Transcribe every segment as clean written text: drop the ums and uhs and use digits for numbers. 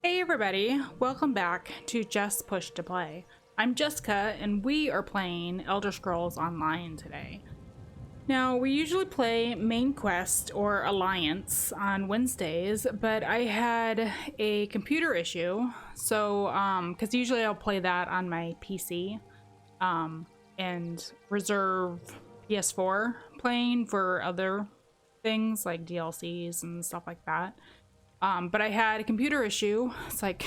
Hey everybody, welcome back to Just Push to Play. I'm Jessica and we are playing Elder Scrolls Online today. Now, we usually play Main Quest or Alliance on Wednesdays, but I had a computer issue, so, because usually I'll play that on my PC, and reserve PS4 playing for other things like DLCs and stuff like that. But I had a computer issue. It's like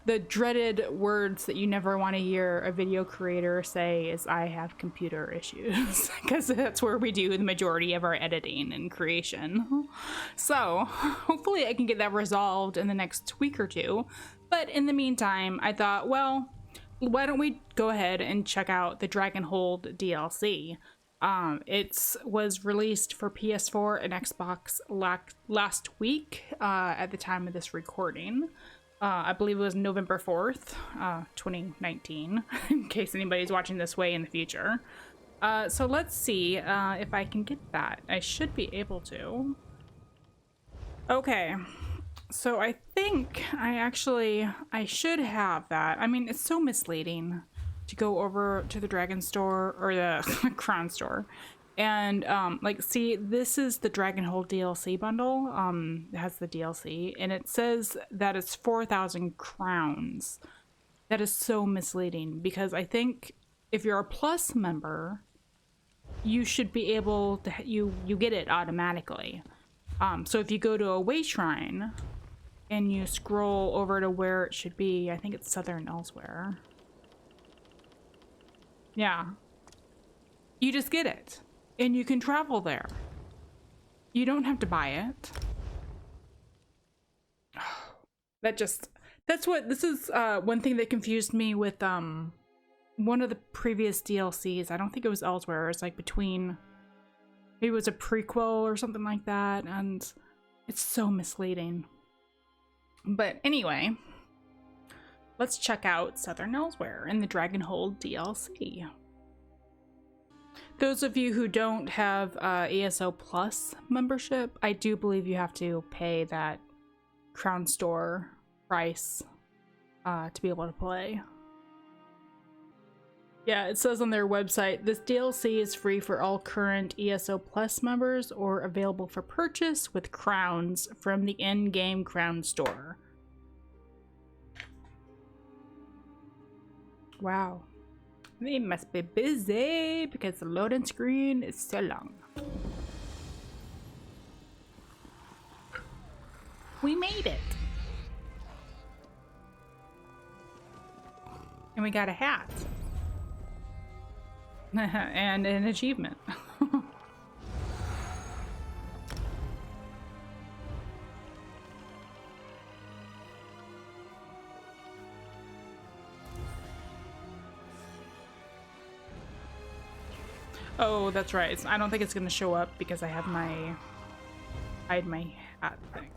the dreaded words that you never want to hear a video creator say is I have computer issues, because that's where we do the majority of our editing and creation. So hopefully I can get that resolved in the next week or two. But in the meantime, I thought, well, why don't we go ahead and check out the Dragonhold DLC? It was released for PS4 and Xbox last week at the time of this recording. I believe it was November 4th, 2019, in case anybody's watching this way in the future. So let's see if I can get that. I should be able to. Okay, so I think I should have that. I mean, it's so misleading to go over to the Dragon store or the Crown store and like, see, this is the Dragonhold DLC bundle. It has the DLC and it says that it's 4,000 crowns. That is so misleading, because I think if you're a plus member, you should be able to you get it automatically. So if you go to a way shrine and you scroll over to where it should be, I think it's Southern Elsewhere. Yeah, you just get it and you can travel there. You don't have to buy it. That's what this is. One thing that confused me with one of the previous DLCs. I don't think it was Elsewhere. It's like between, maybe it was a prequel or something like that, and it's so misleading. But anyway, let's check out Southern Elsewhere in the Dragonhold DLC. Those of you who don't have ESO Plus membership, I do believe you have to pay that Crown Store price to be able to play. Yeah, it says on their website, this DLC is free for all current ESO Plus members or available for purchase with crowns from the in-game Crown Store. Wow. They must be busy because the loading screen is so long. We made it. And we got a hat. And an achievement. Oh, that's right. I don't think it's gonna show up because I have my hide my hat thing.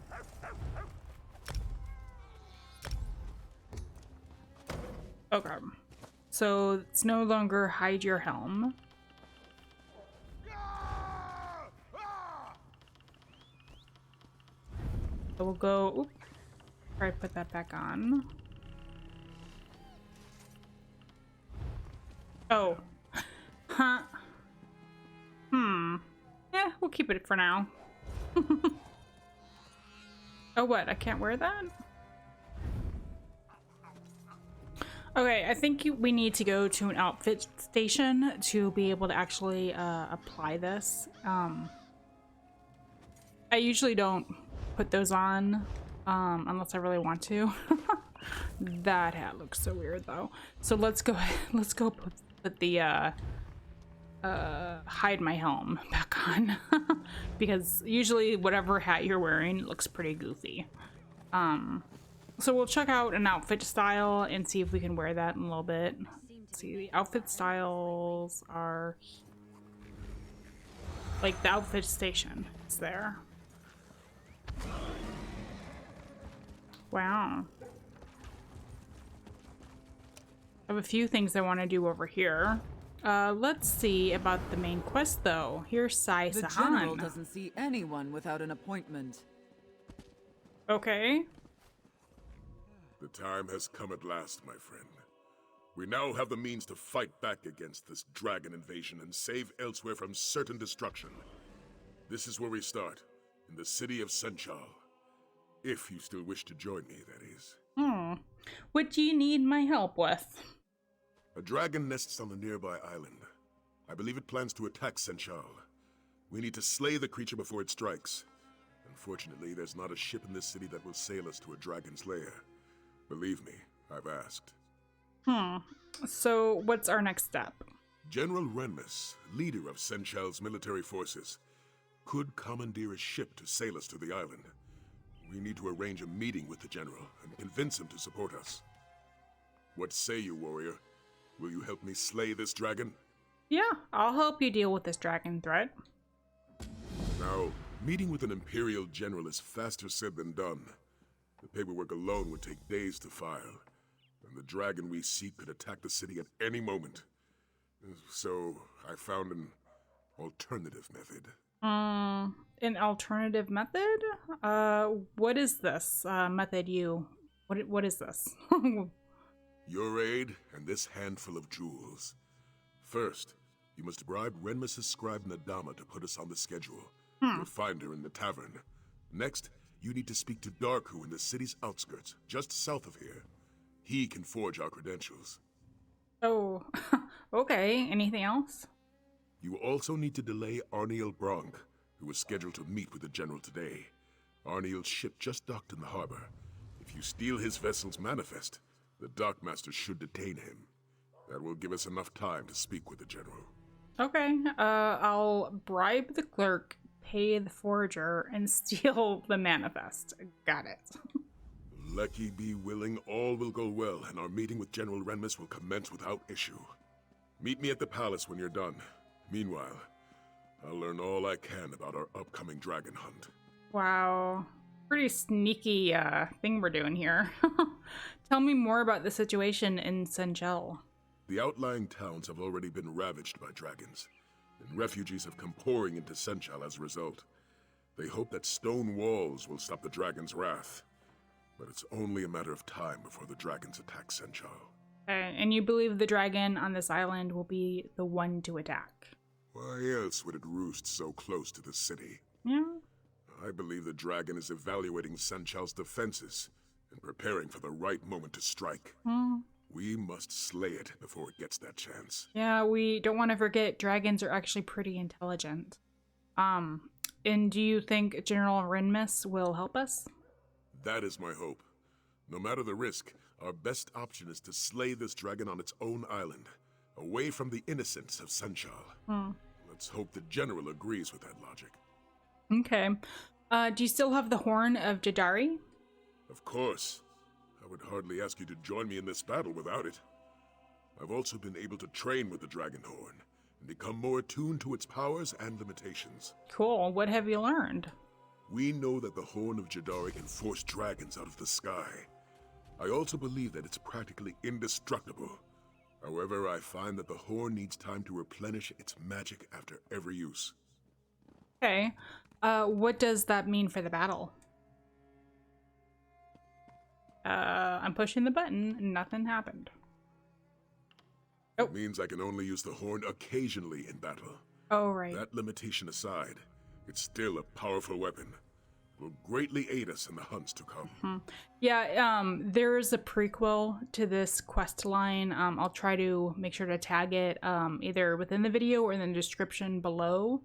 Okay. So it's no longer hide your helm. So we'll go, oop, try to put that back on. Oh. Huh. Yeah, we'll keep it for now. Oh, what? I can't wear that? Okay, I think we need to go to an outfit station to be able to actually apply this. I usually don't put those on unless I really want to. That hat looks so weird though. So let's go put the hide my helm back on. Because usually whatever hat you're wearing looks pretty goofy. So we'll check out an outfit style and see if we can wear that in a little bit. Let's see, the outfit styles are like the outfit station. It's there. Wow. I have a few things I want to do over here. Let's see about the main quest though. Here's Sai Sahan. The general doesn't see anyone without an appointment. Okay. The time has come at last, my friend. We now have the means to fight back against this dragon invasion and save elsewhere from certain destruction. This is where we start, in the city of Sanchal. If you still wish to join me, that is. What do you need my help with? A dragon nests on a nearby island. I believe it plans to attack Sanchal. We need to slay the creature before it strikes. Unfortunately, there's not a ship in this city that will sail us to a dragon's lair. Believe me, I've asked. So what's our next step? General Renmus, leader of Sanchal's military forces, could commandeer a ship to sail us to the island. We need to arrange a meeting with the general and convince him to support us. What say you, warrior? Will you help me slay this dragon? Yeah, I'll help you deal with this dragon threat. Now, meeting with an Imperial general is faster said than done. The paperwork alone would take days to file, and the dragon we seek could attack the city at any moment. So, I found an alternative method. An alternative method? What is this method what is this? Your aid and this handful of jewels. First, you must bribe Renmus' scribe Nadama to put us on the schedule. You'll find her in the tavern. Next, you need to speak to Darku in the city's outskirts, just south of here. He can forge our credentials. Oh, okay. Anything else? You also need to delay Arniel Bronk, who was scheduled to meet with the general today. Arniel's ship just docked in the harbor. If you steal his vessel's manifest, the dockmaster should detain him. That will give us enough time to speak with the general. Okay, I'll bribe the clerk, pay the forager, and steal the manifest. Got it. Lucky be willing, all will go well, and our meeting with General Renmus will commence without issue. Meet me at the palace when you're done. Meanwhile, I'll learn all I can about our upcoming dragon hunt. Wow. Pretty sneaky thing we're doing here. Tell me more about the situation in Sanchal. The outlying towns have already been ravaged by dragons, and refugees have come pouring into Sanchal as a result. They hope that stone walls will stop the dragon's wrath, but it's only a matter of time before the dragons attack Sanchal. And you believe the dragon on this island will be the one to attack? Why else would it roost so close to the city? Yeah. I believe the dragon is evaluating Sanchal's defenses and preparing for the right moment to strike. We must slay it before it gets that chance. Yeah, we don't want to forget dragons are actually pretty intelligent. And do you think General Renmus will help us? That is my hope. No matter the risk, our best option is to slay this dragon on its own island, away from the innocents of Sanchal. Let's hope the general agrees with that logic. Okay. Do you still have the Horn of Jadari? Of course. I would hardly ask you to join me in this battle without it. I've also been able to train with the Dragon Horn and become more attuned to its powers and limitations. Cool. What have you learned? We know that the Horn of Jadari can force dragons out of the sky. I also believe that it's practically indestructible. However, I find that the Horn needs time to replenish its magic after every use. Okay. What does that mean for the battle? I'm pushing the button and nothing happened. It means I can only use the Horn occasionally in battle. Oh, right. That limitation aside, it's still a powerful weapon. It will greatly aid us in the hunts to come. Yeah, there is a prequel to this quest line. I'll try to make sure to tag it either within the video or in the description below.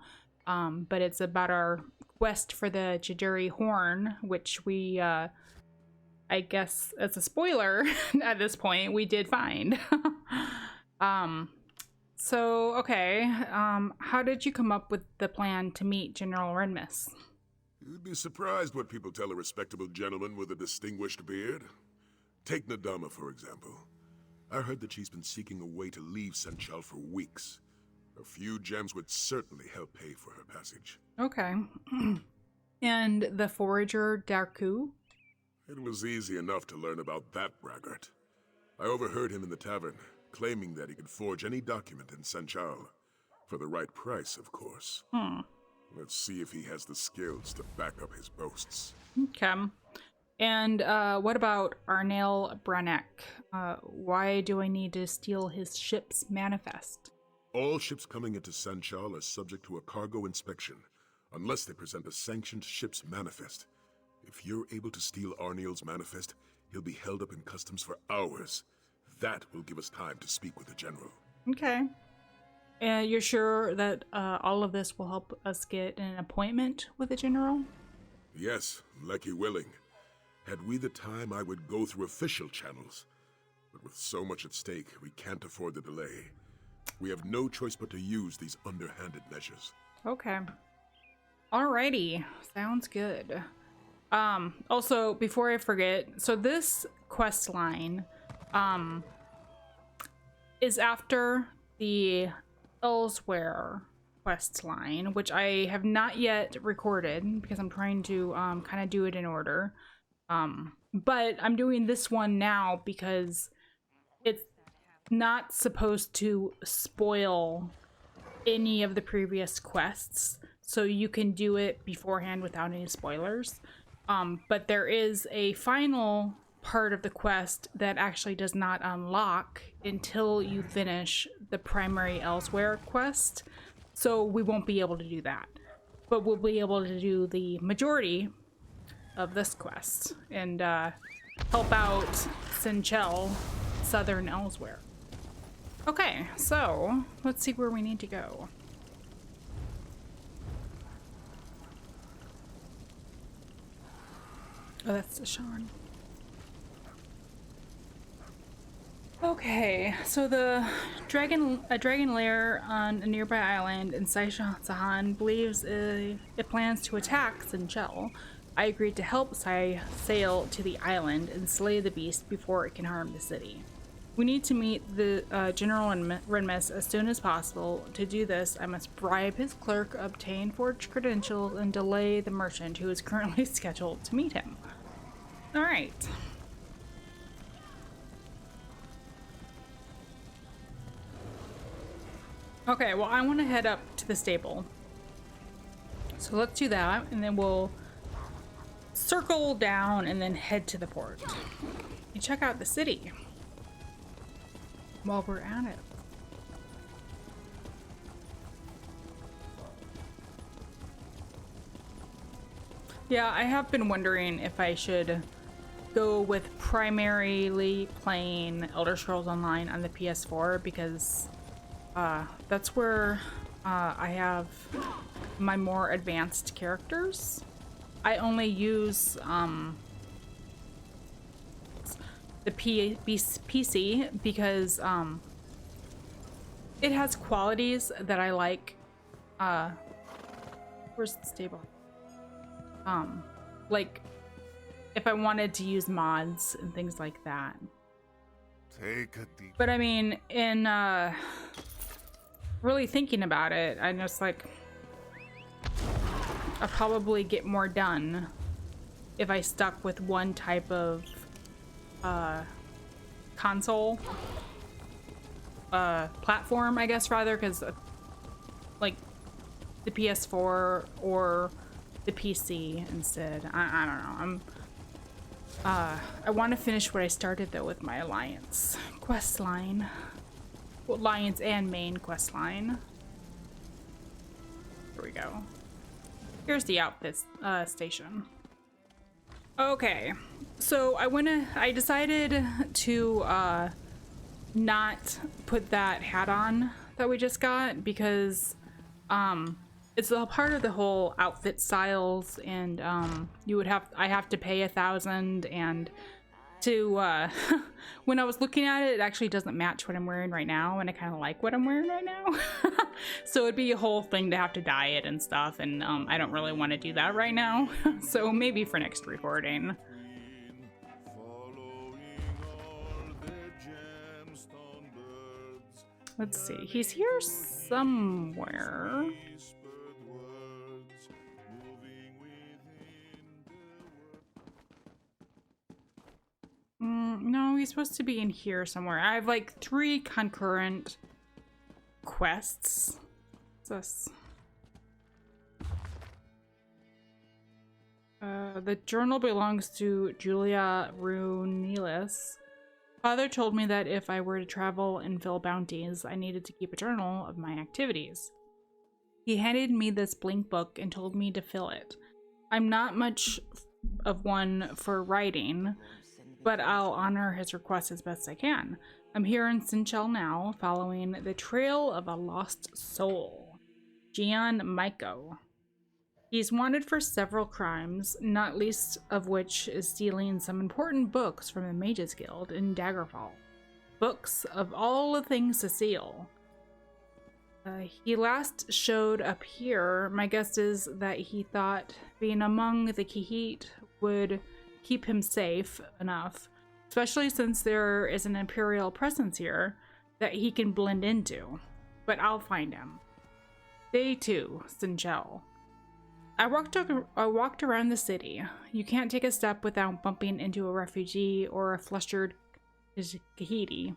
But it's about our quest for the Jadari Horn, which we, I guess as a spoiler at this point, we did find. So, okay, how did you come up with the plan to meet General Renmus? You'd be surprised what people tell a respectable gentleman with a distinguished beard. Take Nadama, for example. I heard that she's been seeking a way to leave Sanchal for weeks. A few gems would certainly help pay for her passage. Okay. And the forager Darku? It was easy enough to learn about that braggart. I overheard him in the tavern, claiming that he could forge any document in Sanchal. For the right price, of course. Let's see if he has the skills to back up his boasts. Okay. And what about Arnel Brannek? Why do I need to steal his ship's manifest? All ships coming into Sanchal are subject to a cargo inspection, unless they present a sanctioned ship's manifest. If you're able to steal Arniel's manifest, he'll be held up in customs for hours. That will give us time to speak with the general. Okay. And you're sure that all of this will help us get an appointment with the general? Yes, lucky willing. Had we the time, I would go through official channels. But with so much at stake, we can't afford the delay. We have no choice but to use these underhanded measures. Okay. Alrighty. Sounds good. Also, before I forget, so this quest line is after the Elsewhere quest line, which I have not yet recorded because I'm trying to kind of do it in order. But I'm doing this one now because it's not supposed to spoil any of the previous quests, so you can do it beforehand without any spoilers. But there is a final part of the quest that actually does not unlock until you finish the primary Elsewhere quest, so we won't be able to do that. But we'll be able to do the majority of this quest and help out Sanchal, Southern Elsewhere. Okay, so let's see where we need to go. Oh, that's Sahan. Okay, so the dragon lair on a nearby island, and Sai Sahan believes it plans to attack Sanchal. I agreed to help Sai sail to the island and slay the beast before it can harm the city. We need to meet the General Renmus as soon as possible. To do this, I must bribe his clerk, obtain forged credentials, and delay the merchant who is currently scheduled to meet him. Alright. Okay, well, I want to head up to the stable. So let's do that, and then we'll circle down and then head to the port. You check out the city while we're at it. Yeah, I have been wondering if I should go with primarily playing Elder Scrolls Online on the PS4 because that's where I have my more advanced characters. I only use the PC because it has qualities that I like. Where's the stable? Like if I wanted to use mods and things like that. Take a deep. But I mean, in really thinking about it, I'm just like, I'll probably get more done if I stuck with one type of console platform, I guess, rather, because like the PS4 or the PC instead. I don't know. I want to finish what I started though with my Alliance quest line. Well, Alliance and main quest line. Here we go. Here's the outfit station. Okay, so I decided to not put that hat on that we just got because it's a part of the whole outfit styles, and I have to pay 1,000, and to when I was looking at it, it actually doesn't match what I'm wearing right now, and I kind of like what I'm wearing right now. So it'd be a whole thing to have to dye it and stuff, and I don't really want to do that right now. So maybe for next recording. Let's see, he's here somewhere. No, he's supposed to be in here somewhere. I have like 3 concurrent quests. What's this? The journal belongs to Julia Runelis. Father told me that if I were to travel and fill bounties, I needed to keep a journal of my activities. He handed me this blank book and told me to fill it. I'm not much of one for writing, but I'll honor his request as best I can. I'm here in Sanchal now, following the trail of a lost soul, Gian Maiko. He's wanted for several crimes, not least of which is stealing some important books from the Mages Guild in Daggerfall. Books of all the things to steal. He last showed up here. My guess is that he thought being among the Kihit would keep him safe enough, especially since there is an Imperial presence here that he can blend into. But I'll find him. Day 2, Sanchal. I walked around the city. You can't take a step without bumping into a refugee or a flustered Kahiti.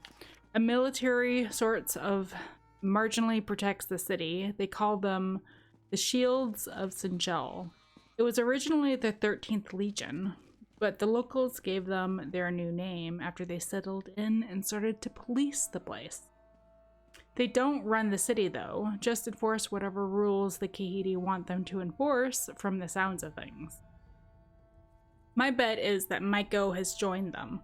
A military sorts of marginally protects the city. They call them the Shields of Sanchal. It was originally the 13th Legion, but the locals gave them their new name after they settled in and started to police the place. They don't run the city, though, just enforce whatever rules the Kahiti want them to enforce from the sounds of things. My bet is that Maiko has joined them.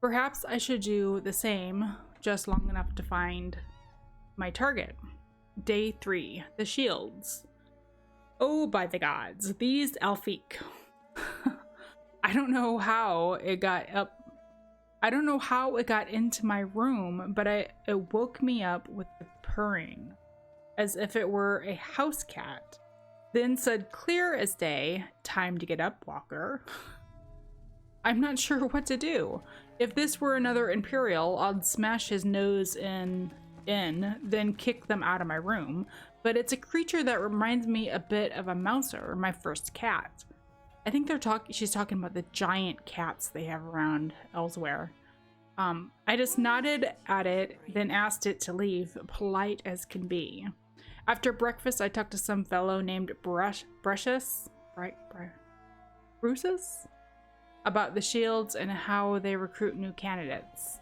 Perhaps I should do the same, just long enough to find my target. Day 3, the Shields. Oh, by the gods, these Alfiq. I don't know how it got into my room, but it woke me up with the purring, as if it were a house cat. Then said clear as day, time to get up, Walker. I'm not sure what to do. If this were another Imperial, I'd smash his nose in, then kick them out of my room. But it's a creature that reminds me a bit of a mouser, my first cat. I think she's talking about the giant cats they have around elsewhere. I just nodded at it, then asked it to leave, polite as can be. After breakfast, I talked to some fellow named Brutus about the Shields and how they recruit new candidates.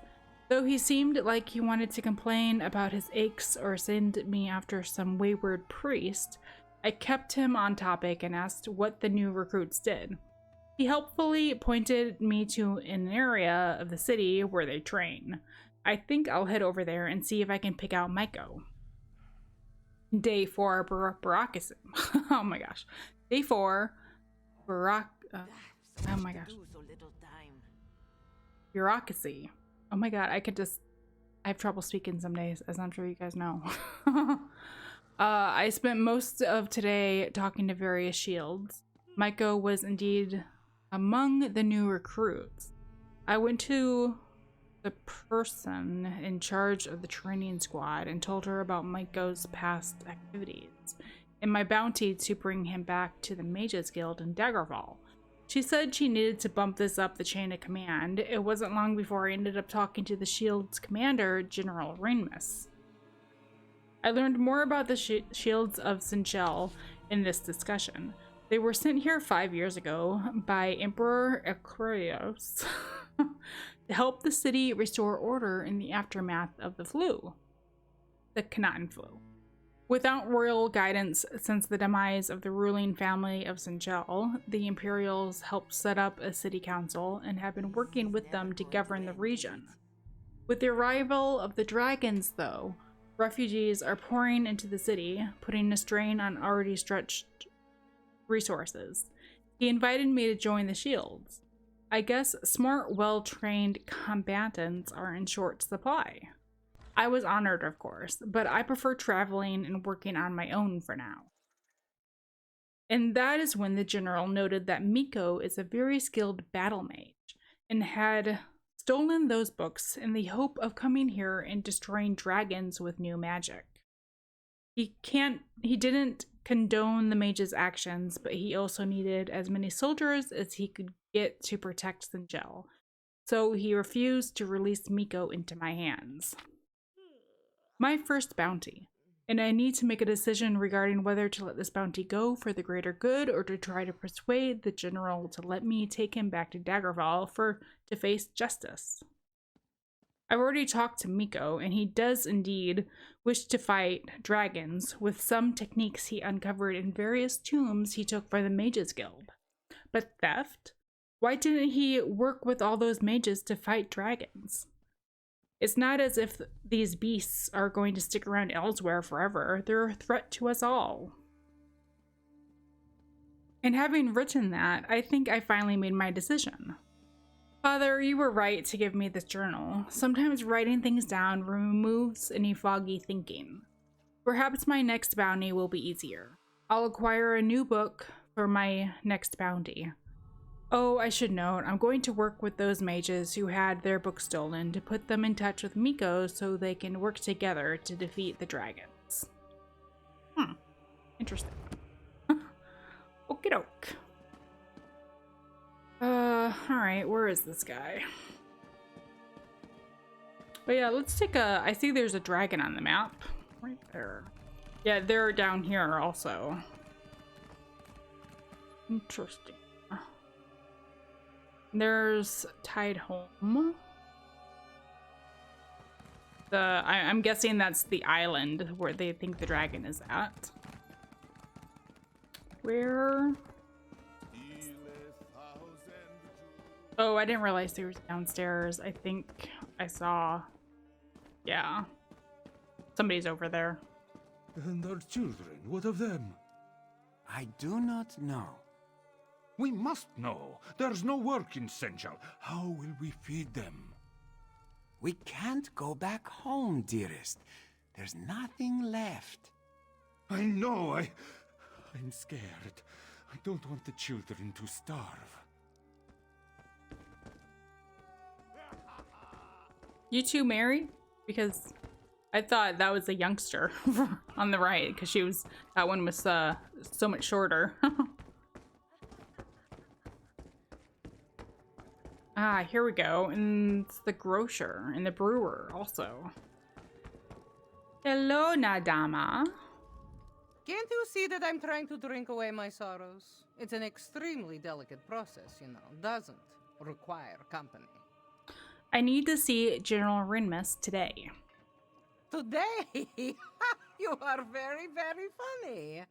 Though he seemed like he wanted to complain about his aches or send me after some wayward priest, I kept him on topic and asked what the new recruits did. He helpfully pointed me to an area of the city where they train. I think I'll head over there and see if I can pick out Maiko. Day 4, bureaucracy. Oh my gosh. Day 4, oh my gosh. Bureaucracy. Oh my god, I have trouble speaking some days, as I'm sure you guys know. I spent most of today talking to various shields. Maiko was indeed among the new recruits. I went to the person in charge of the training squad and told her about Maiko's past activities and my bounty to bring him back to the Mages Guild in Daggerfall. She said she needed to bump this up the chain of command. It wasn't long before I ended up talking to the Shield's commander, General Rainmus. I learned more about the Shields of Sanchal in this discussion. They were sent here 5 years ago by Emperor Akrios to help the city restore order in the aftermath of the Kanahan flu. Without royal guidance since the demise of the ruling family of Sanchal, the Imperials helped set up a city council and have been working with them to govern the region. With the arrival of the dragons, though, refugees are pouring into the city, putting a strain on already stretched resources. He invited me to join the Shields. I guess smart, well-trained combatants are in short supply. I was honored, of course, but I prefer traveling and working on my own for now. And that is when the general noted that Miko is a very skilled battle mage and had stolen those books in the hope of coming here and destroying dragons with new magic. He didn't condone the mage's actions, but he also needed as many soldiers as he could get to protect Sanchal, so he refused to release Miko into my hands. My first bounty. and I need to make a decision regarding whether to let this bounty go for the greater good or to try to persuade the general to let me take him back to Daggerfall to face justice. I've already talked to Miko, and he does indeed wish to fight dragons with some techniques he uncovered in various tombs he took for the Mages Guild. But theft? Why didn't he work with all those mages to fight dragons? It's not as if these beasts are going to stick around elsewhere forever. They're a threat to us all. And having written that, I think I finally made my decision. Father, you were right to give me this journal. Sometimes writing things down removes any foggy thinking. Perhaps my next bounty will be easier. I'll acquire a new book for my next bounty. Oh, I should note, I'm going to work with those mages who had their book stolen to put them in touch with Miko so they can work together to defeat the dragons. Interesting. Okie doke. Alright, where is this guy? But yeah, let's take a... I see there's a dragon on the map. Right there. Yeah, they're down here also. Interesting. There's Tide Home. I'm guessing that's the island where they think the dragon is at. Where? Oh, I didn't realize they were downstairs. I think I saw... Yeah. Somebody's over there. And our children, what of them? I do not know. We must know. There's no work in Sanchal. How will we feed them? We can't go back home, dearest. There's nothing left. I know, I'm scared. I don't want the children to starve. You two married? Because I thought that was a youngster on the right, because that one was so much shorter. Ah, here we go. And it's the grocer and the brewer also. Hello, Nadama. Can't you see that I'm trying to drink away my sorrows? It's an extremely delicate process, you know. Doesn't require company. I need to see General Rinmus today. Today? You are very, very funny.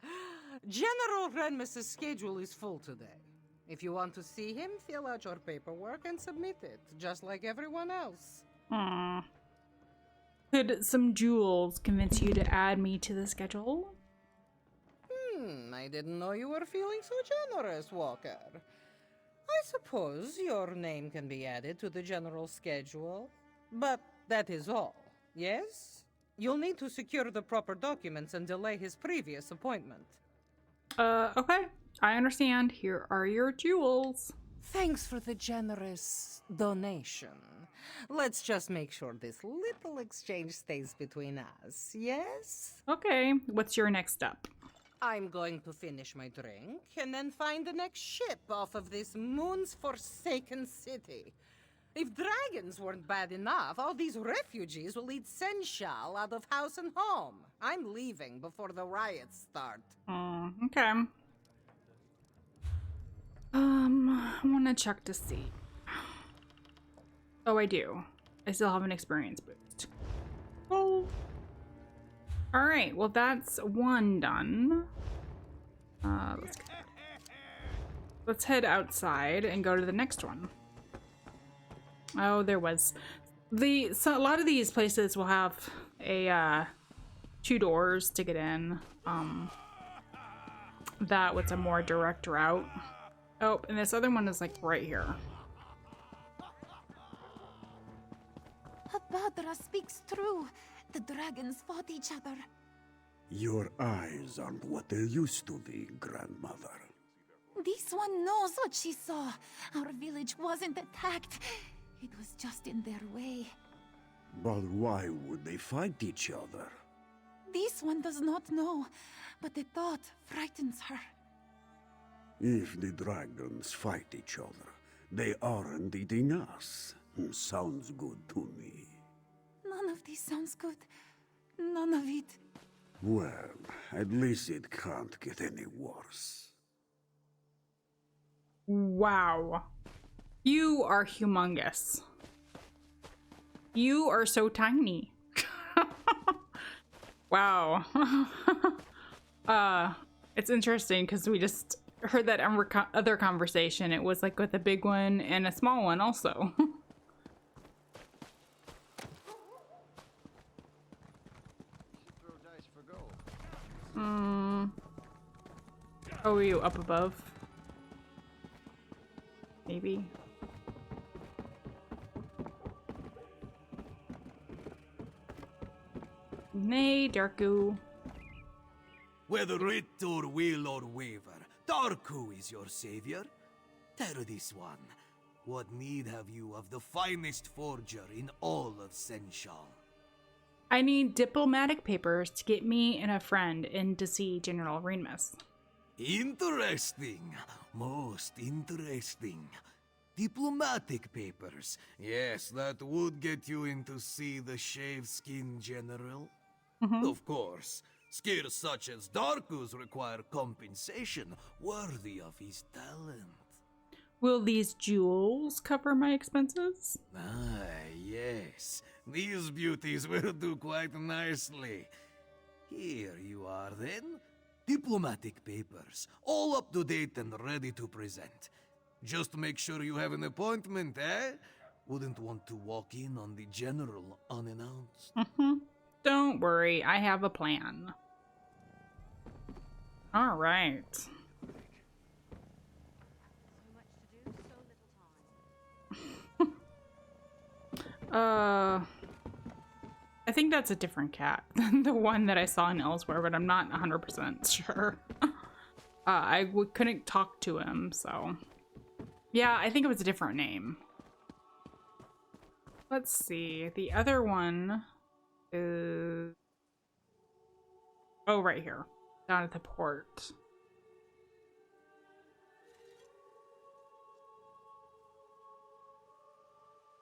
General Renmus's schedule is full today. If you want to see him, fill out your paperwork and submit it, just like everyone else. Could some jewels convince you to add me to the schedule? I didn't know you were feeling so generous, Walker. I suppose your name can be added to the general schedule, but that is all, yes? You'll need to secure the proper documents and delay his previous appointment. Okay. I understand. Here are your jewels. Thanks for the generous donation. Let's just make sure this little exchange stays between us, yes? Okay. What's your next step? I'm going to finish my drink and then find the next ship off of this moon's forsaken city. If dragons weren't bad enough, all these refugees will eat Sanchal out of house and home. I'm leaving before the riots start. Okay. I want to check to see. Oh, I do. I still have an experience boost. Oh. Alright, well that's one done. Let's head outside and go to the next one. Oh, there was... So a lot of these places will have a, 2 doors to get in. That was a more direct route. Oh, and this other one is like right here. Abadra speaks true. The dragons fought each other. Your eyes aren't what they used to be, grandmother. This one knows what she saw. Our village wasn't attacked. It was just in their way. But why would they fight each other? This one does not know, but the thought frightens her. If the dragons fight each other, they aren't eating us. Sounds good to me. None of this sounds good. None of it. Well, at least it can't get any worse. Wow. You are humongous. You are so tiny. Wow. It's interesting because we just heard that other conversation. It was like with a big one and a small one also. Oh, are you up above? Maybe. Nay, Darku. Whether it or will or waver, Darku is your savior. Tell this one, what need have you of the finest forger in all of Sanchal? I need diplomatic papers to get me and a friend in to see General Remus. Interesting. Most interesting. Diplomatic papers. Yes, that would get you in to see the Shaveskin General. Of course, skills such as Darku's require compensation worthy of his talent. Will these jewels cover my expenses? Ah, yes. These beauties will do quite nicely. Here you are then. Diplomatic papers, all up to date and ready to present. Just make sure you have an appointment, eh? Wouldn't want to walk in on the general unannounced. Don't worry, I have a plan. All right. I think that's a different cat than the one that I saw in Elsewhere, but I'm not 100% sure. Couldn't talk to him, so... Yeah, I think it was a different name. Let's see. The other one is... Oh, right here. Down at the port.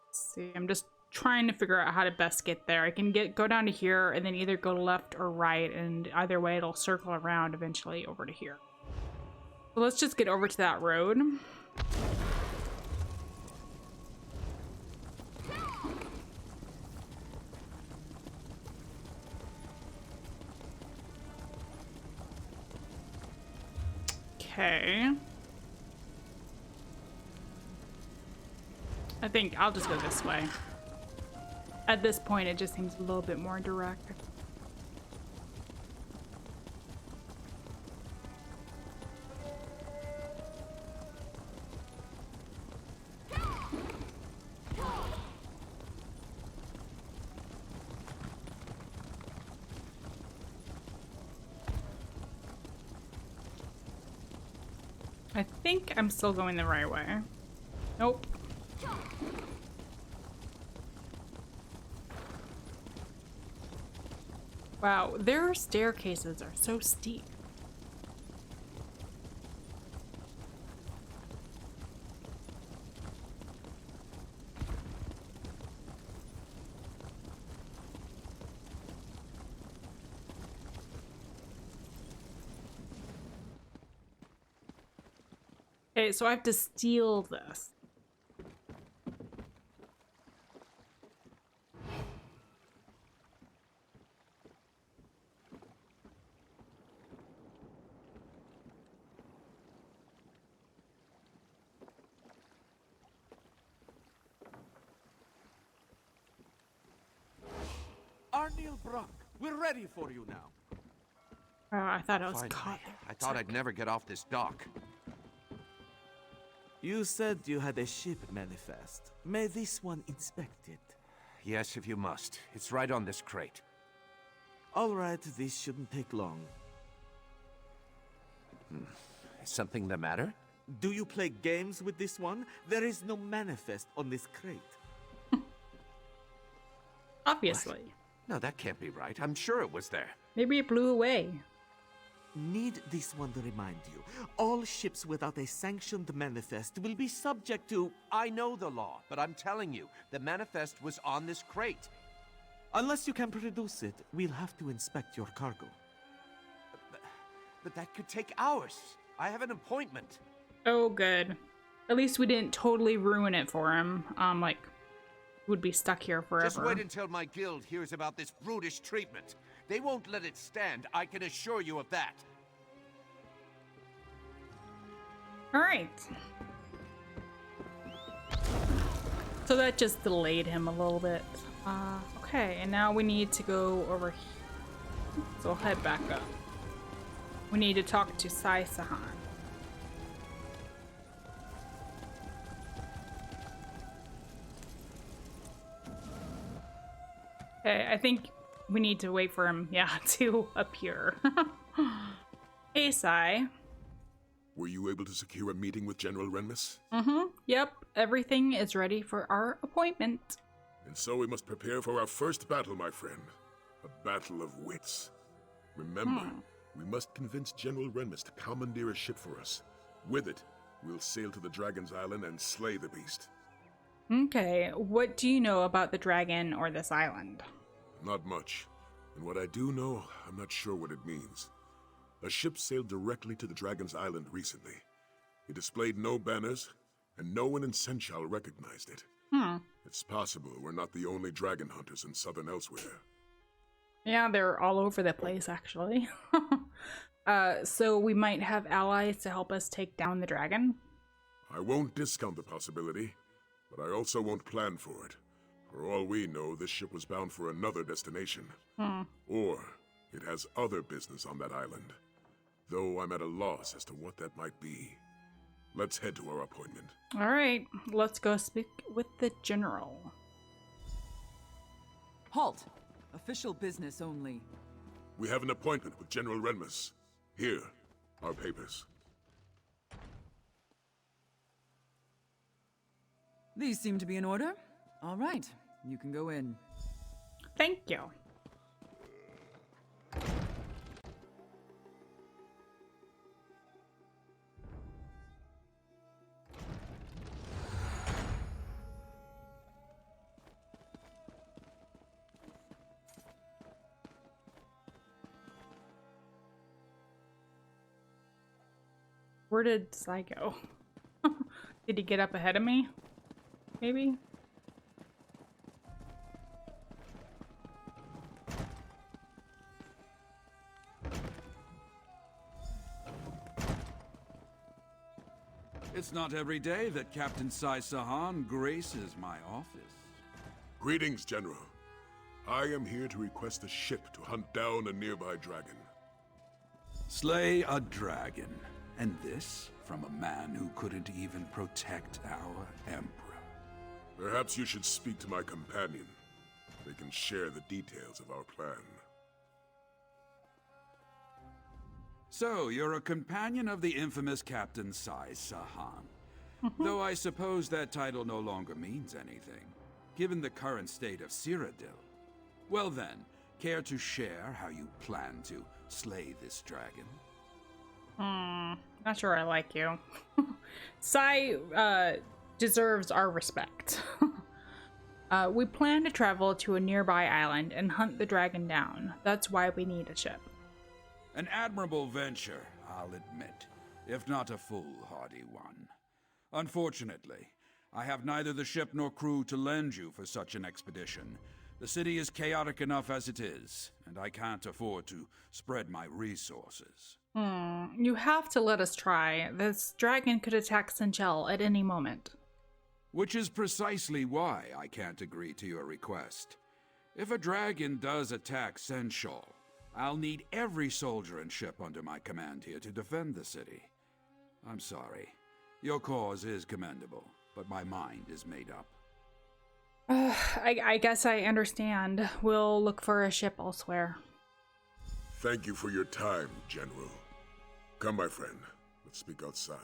Let's see, I'm just trying to figure out how to best get there. I can go down to here and then either go left or right, and either way it'll circle around eventually over to here. So let's just get over to that road. Okay. I think I'll just go this way. At this point, it just seems a little bit more direct. I think I'm still going the right way. Nope. Wow, their staircases are so steep. Okay, so I have to steal this. Arniel Brock, we're ready for you now. I thought I was Finally, caught there. I thought I'd never get off this dock. You said you had a ship manifest. May this one inspect it? Yes, if you must. It's right on this crate. All right, this shouldn't take long. Is something the matter? Do you play games with this one? There is no manifest on this crate. Obviously. No, that can't be right. I'm sure it was there. Maybe it blew away. Need this one to remind you. All ships without a sanctioned manifest will be subject to... I know the law, but I'm telling you, the manifest was on this crate. Unless you can produce it, we'll have to inspect your cargo. But that could take hours. I have an appointment. Oh, good. At least we didn't totally ruin it for him. Like, would be stuck here forever. Just wait until my guild hears about this brutish treatment. They won't let it stand, I can assure you of that. Alright. So that just delayed him a little bit. Okay, and now we need to go over here. So we'll head back up. We need to talk to Sai Sahan. Okay, I think we need to wait for him, yeah, to appear. Hey, Sai. Were you able to secure a meeting with General Renmus? Yep, everything is ready for our appointment. And so we must prepare for our first battle, my friend. A battle of wits. Remember, we must convince General Renmus to commandeer a ship for us. With it, we'll sail to the Dragon's Island and slay the beast. Okay, what do you know about the dragon or this island? Not much. And what I do know, I'm not sure what it means. A ship sailed directly to the Dragon's Island recently. It displayed no banners, and no one in Sanchal recognized it. It's possible we're not the only dragon hunters in southern Elsewhere. Yeah, they're all over the place, actually. So we might have allies to help us take down the dragon? I won't discount the possibility, but I also won't plan for it. For all we know, this ship was bound for another destination. Or it has other business on that island. Though I'm at a loss as to what that might be. Let's head to our appointment. Alright, let's go speak with the general. Halt! Official business only. We have an appointment with General Renmus. Here, our papers. These seem to be in order. All right, you can go in. Thank you. Where did Sai go? Did he get up ahead of me? Maybe? It's not every day that Captain Sai Sahan graces my office. Greetings, General. I am here to request a ship to hunt down a nearby dragon. Slay a dragon. And this from a man who couldn't even protect our Emperor. Perhaps you should speak to my companion. They can share the details of our plan. So, you're a companion of the infamous Captain Sai Sahan. Though I suppose that title no longer means anything, given the current state of Cyrodiil. Well then, care to share how you plan to slay this dragon? Not sure I like you. Sai deserves our respect. We plan to travel to a nearby island and hunt the dragon down. That's why we need a ship. An admirable venture, I'll admit, if not a foolhardy one. Unfortunately, I have neither the ship nor crew to lend you for such an expedition. The city is chaotic enough as it is, and I can't afford to spread my resources. You have to let us try. This dragon could attack Sanchal at any moment. Which is precisely why I can't agree to your request. If a dragon does attack Sanchal, I'll need every soldier and ship under my command here to defend the city. I'm sorry. Your cause is commendable, but my mind is made up. I guess I understand. We'll look for a ship elsewhere. Thank you for your time, General. Come, my friend. Let's speak outside.